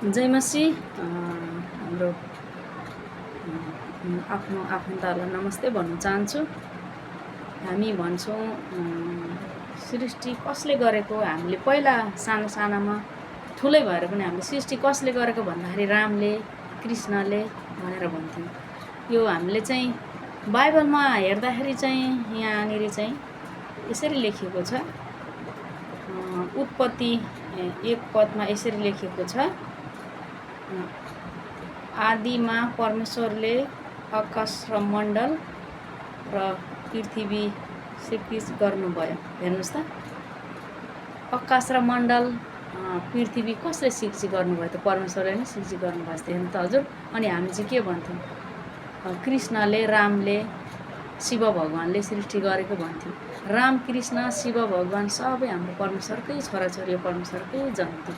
जय मसी हाम्रो आफ्नो आफन्तहरूलाई नमस्ते भन्न चाहन्छु। हामी भन्छौँ सृष्टि कसले गरेको, हामीले पहिला सानो सानामा ठुलै भएर पनि हामीले सृष्टि कसले गरेको भन्दाखेरि रामले, कृष्णले भनेर भन्थ्यौँ। यो हामीले चाहिँ बाइबलमा हेर्दाखेरि चाहिँ यहाँनिर चाहिँ यसरी लेखिएको छ। उत्पत्ति 1 पदमा यसरी लेखिएको छ, आदिमा परमेश्वरले आकाश र मण्डल र पृथ्वी सृष्टि गर्नुभयो। हेर्नुहोस् त, आकाश र मण्डल पृथ्वी कसले सृष्टि गर्नुभयो त? परमेश्वरले नै सृष्टि गर्नुभएको थियो हेर्नु त हजुर। अनि हामी चाहिँ के भन्थ्यौँ? कृष्णले, रामले, शिव भगवानले सृष्टि गरेको भन्थ्यौँ। राम, कृष्ण, शिव भगवान सबै हाम्रो परमेश्वरकै छोराछोरी, परमेश्वरकै जन्ती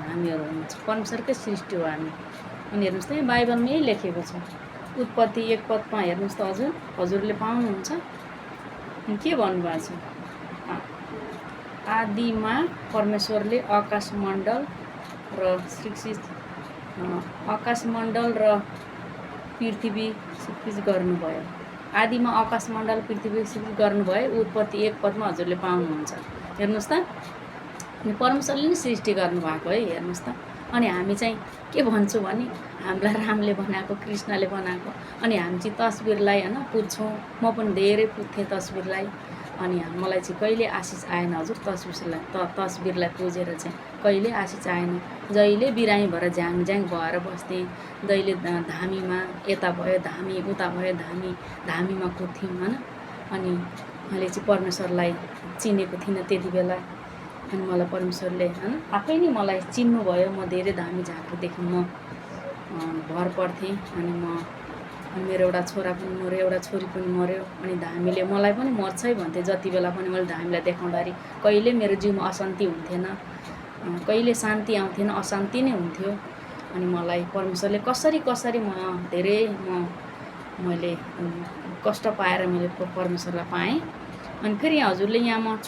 हामीहरू हुनुहुन्छ, परमेश्वरकै सृष्टि हो हामी। अनि हेर्नुहोस् त, यहाँ बाइबलमा यही लेखेको छ। उत्पत्ति 1 पदमा हेर्नुहोस् त हजुरले पाउनुहुन्छ के भन्नुभएको छ? आदिमा परमेश्वरले आकाशमण्डल र आकाशमण्डल र पृथ्वी सृष्टि गर्नुभयो। आदिमा आकाशमण्डल पृथ्वी सृष्टि गर्नुभयो। उत्पत्ति 1 पदमा हजुरले पाउनुहुन्छ। हेर्नुहोस् त, परमेश्वरले नै सृष्टि गर्नुभएको है। हेर्नुहोस् त, अनि हामी चाहिँ के भन्छौँ भने हामीलाई रामले बनाएको, कृष्णले बनाएको। अनि हामी चाहिँ तस्बिरलाई होइन पुज्छौँ। म पनि धेरै पुज्थेँ तस्बिरलाई। अनि मलाई चाहिँ कहिले आशिष आएन हजुर तस्बिरलाई पुजेर चाहिँ कहिले आशिष आएन। जहिले बिरामी भएर झ्याङ भएर बस्थेँ, जहिले धामीमा यता भयो धामी, उता भयो धामी, धामीमा कुद्थ्यौँ होइन। अनि मैले चाहिँ परमेश्वरलाई चिनेको थिइनँ त्यति बेला। अनि मलाई परमेश्वरले होइन आफै नै मलाई चिन्नुभयो। म धेरै धामी झाँक्रोदेखि म भर पर्थेँ। अनि मेरो एउटा छोरा पनि मऱ्यो, एउटा छोरी पनि मऱ्यो। अनि धामीले मलाई पनि मर्छ है भन्थे। जति बेला पनि मैले धामीलाई देखाउँदाखेरि कहिले मेरो जिउमा अशान्ति हुन्थेन, कहिले शान्ति आउँथेन, अशान्ति नै हुन्थ्यो। अनि मलाई परमेश्वरले कसरी मैले कष्ट पाएर मैले परमेश्वरलाई पाएँ। अनि फेरि हजुरले यहाँ म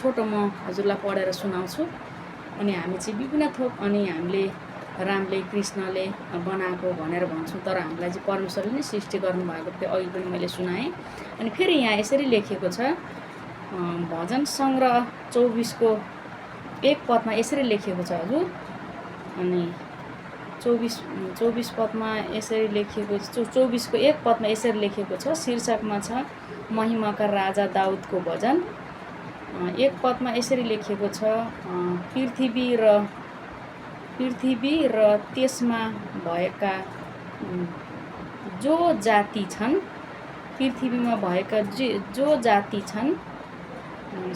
हजुरलाई पढेर सुनाउँछु। अनि हामी चाहिँ विभिन्न थोक अनि हामीले रामले, कृष्णले बनाएको भनेर भन्छौँ, तर हामीलाई चाहिँ परमेश्वरले नै सृष्टि गर्नुभएको थियो। अघि पनि मैले सुनाएँ। अनि फेरि यहाँ यसरी लेखेको छ, भजन सङ्ग्रह 24:1 पदमा यसरी लेखेको छ हजुर। अनि 24 पदमा यसरी लेखिएको छ, 24:1 पदमा यसरी लेखेको छ, शीर्षकमा छ महिमाका राजा दाउदको भजन। 1 पदमा यसरी लेखिएको छ, पृथ्वी र त्यसमा भएका जो जाति छन्, पृथ्वीमा भएका जो जाति छन्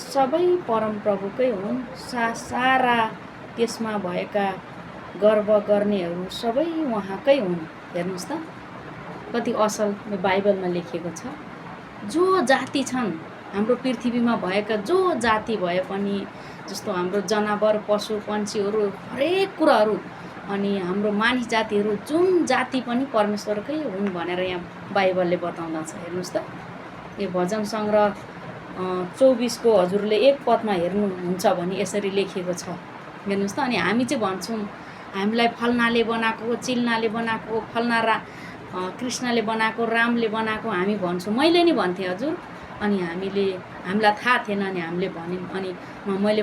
सबै परमप्रभुकै हुन्। सारा त्यसमा भएका गर्व गर्नेहरू सबै उहाँकै हुन्। हेर्नुहोस् त, कति असल बाइबलमा लेखिएको छ। जो जाति छन्, हाम्रो पृथ्वीमा भएका जो जाति भए पनि, जस्तो हाम्रो जनावर, पशु पन्छीहरू, हरेक कुराहरू, अनि हाम्रो मानिस जातिहरू, जुन जाति पनि परमेश्वरकै हुन् भनेर यहाँ बाइबलले बताउँदछ। हेर्नुहोस् त, यो भजन सङ्ग्रह 24 हजुरले 1 पदमा हेर्नुहुन्छ भने यसरी लेखिएको छ। हेर्नुहोस् त, अनि हामी चाहिँ भन्छौँ हामीलाई फल्नाले बनाएको, चिल्नाले बनाएको, फल्ना कृष्णले बनाएको, रामले बनाएको हामी भन्छौँ। मैले नि भन्थेँ हजुर। अनि हामीलाई थाहा थिएन। अनि हामीले भन्यौँ। अनि मैले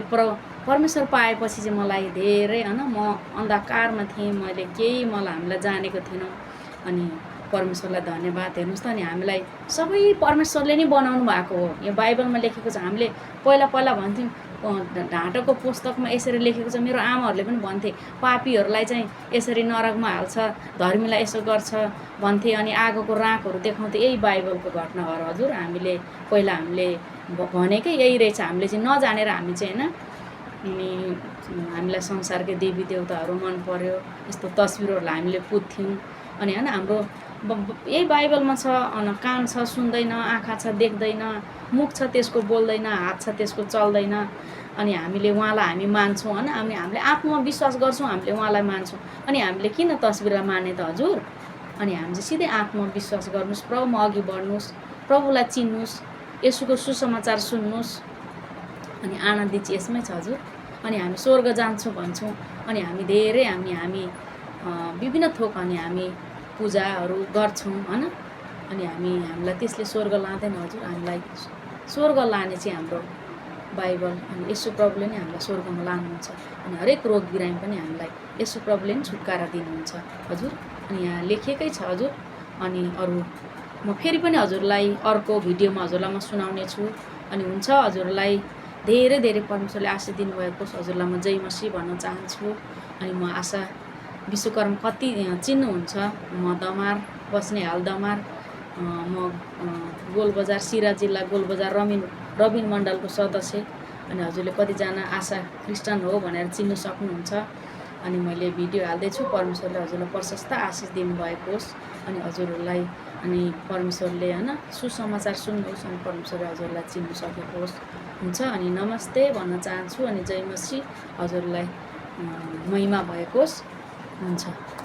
परमेश्वर पाएपछि चाहिँ मलाई धेरै होइन, म अन्धकारमा थिएँ, हामीलाई जानेको थिएनौँ। अनि परमेश्वरलाई धन्यवाद। हेर्नुहोस् त, अनि हामीलाई सबै परमेश्वरले नै बनाउनु भएको हो। यो बाइबलमा लेखेको छ। हामीले पहिला भन्थ्यौँ, ढाँटोको पुस्तकमा यसरी लेखेको छ। मेरो आमाहरूले पनि भन्थे पापीहरूलाई चाहिँ यसरी नरकमा हाल्छ, धर्मीलाई यसो गर्छ भन्थे। अनि आगोको राँकहरू देखाउँथे। यही बाइबलको घटनाहरू हजुर। पहिला हामीले भनेकै यही रहेछ। हामीले चाहिँ नजानेर हामी चाहिँ होइन, अनि हामीलाई संसारकै देवी देवताहरू मन पर्यो, यस्तो तस्बिरहरूलाई हामीले पुज्थ्यौँ। अनि होइन हाम्रो यही बाइबलमा छ। कान छ सुन्दैन, आँखा छ देख्दैन, मुख छ त्यसको बोल्दैन, हात छ त्यसको चल्दैन। अनि हामीले उहाँलाई हामी मान्छौँ होइन। हामीले आत्मा विश्वास गर्छौँ, हामीले उहाँलाई मान्छौँ। अनि हामीले किन तस्बिरलाई माने त हजुर? अनि हामी चाहिँ सिधै आत्मविश्वास गर्नुहोस्, प्रभुमा अघि बढ्नुहोस्, प्रभुलाई चिन्नुहोस्, यसुको सुसमाचार सुन्नुहोस्। अनि आनन्दित चाहिँ यसमै छ हजुर। अनि हामी स्वर्ग जान्छौँ भन्छौँ। अनि हामी धेरै हामी विभिन्न थोक अनि हामी पूजाहरू गर्छौँ हैन। अनि हामीलाई त्यसले स्वर्ग लाँदैन हजुर। हामीलाई स्वर्ग लाने चाहिँ हाम्रो बाइबल अनि येशू प्रभुले नै हामीलाई स्वर्गमा लानुहुन्छ। अनि हरेक रोग बिरामी पनि हामीलाई येशू प्रभुले नै छुटकारा दिनुहुन्छ हजुर। अनि यहाँ लेखिएकै छ हजुर। अनि अरू म फेरि पनि हजुरलाई अर्को भिडियोमा हजुरलाई म सुनाउने छु। अनि हुन्छ हजुरलाई धेरै धेरै परमेश्वरले आशीष दिनुभएको हजुरलाई म जय मसीह भन्न चाहन्छु। अनि म आशा विश्वकर्म कति चिन्नुहुन्छ, म दमार बस्ने हाल दमार, म गोलबजार सिरा जिल्ला गोलबजार रबिन मण्डलको सदस्य। अनि हजुरले कतिजना आशा क्रिस्चियन हो भनेर चिन्नु सक्नुहुन्छ। अनि मैले भिडियो हाल्दैछु। परमेश्वरले हजुरलाई प्रशस्त आशिष दिनुभएको होस्। अनि हजुरहरूलाई अनि परमेश्वरले हैन सुसमाचार सुन्नुहोस् अनि परमेश्वरले हजुरलाई चिन्नु सकेको होस्। हुन्छ अनि नमस्ते भन्न चाहन्छु। अनि जय मसीह हजुरलाई महिमा भएको होस्। हुन्छ।